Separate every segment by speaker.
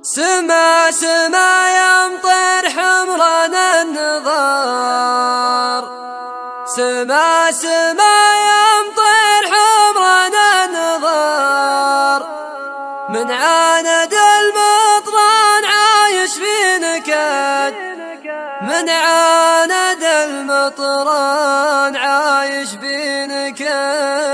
Speaker 1: سما سما يمطر حمران النظار، سما سما يمطر حمران النظار، من عاند المطران عايش في نكد، من عاند المطران عايش في نكد.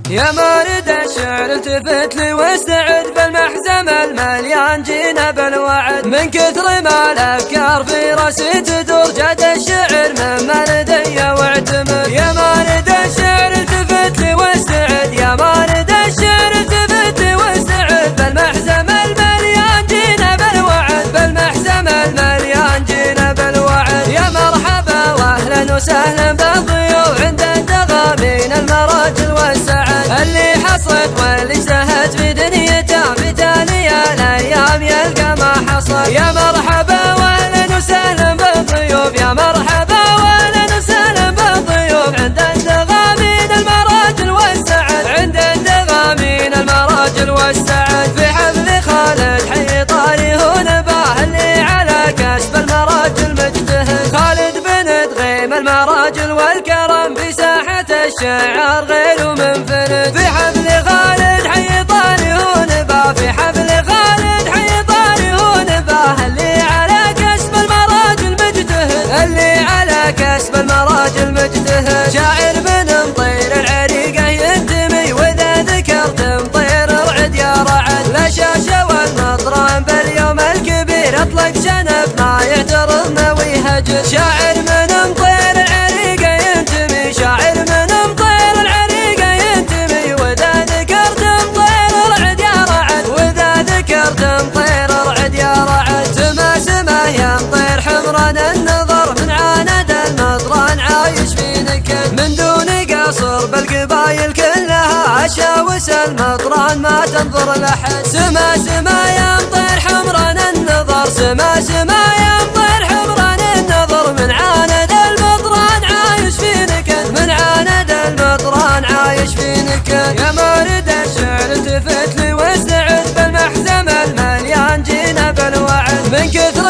Speaker 1: يا مارد الشعر التفت لي واستعد بالمحزم المليان جينا بالوعد، من كثر ما الافكار في راسي تدور جاد الشعر من مردي واعتمد. يا مارد الشعر التفت لي واستعد، يا مارد الشعر التفت لي واستعد بالمحزم المليان جينا بالوعد، بالمحزم المليان جينا بالوعد. يا مرحبا واهلا وسهلا بالضيوف عند الدغامين المراجل والسعد، اللي حصلت واللي اجتهد في دنيته بتالي الايام يلقى ما حصل. يا مرحبا واهلا وسهلا بالضيوف، يا مرحبا واهلا وسهلا بالضيوف عند الدغامين المراجل والسعد، عند الدغامين المراجل والسعد. في حفل خالد حي طاري ونباه اللي على كسب المراجل مجتهد، خالد بن دغيم المراجل والكرم في ساحة الشعر غير منفرد. في حفل خالد حي طاري ونباه، في حفل خالد حي طاري ونباه اللي على كسب المراجل مجتهد، اللي على كسب المراجل مجتهد. شاعر من مطير العريقة ينتمي واذا ذكرت مطير ارعد يا رعد، لا شاشة والنطران باليوم الكبير اطلق شنف ما يعترض ما ويهجر. شاعر من مطير العريقة ينتمي، شاعر من مطير العريقة ينتمي واذا ذكرت مطير ارعد يا رعد، واذا ذكرت مطير ارعد يا رعد. سما سما يمطر حمران النظر، من عاند المطران عايش في نكد، من دون قصر بالقبايل كلها عشاوس المطران ما تنظر لحد. سما سما يمطر حمران النظر، سما سما يمطر حمران النظر، من عاند المطران عايش في نكد، من عاند المطران عايش في نكد. يا مارد الشعر التفت لي واستعد بالمحزم المليان جينا بالوعد، من كثر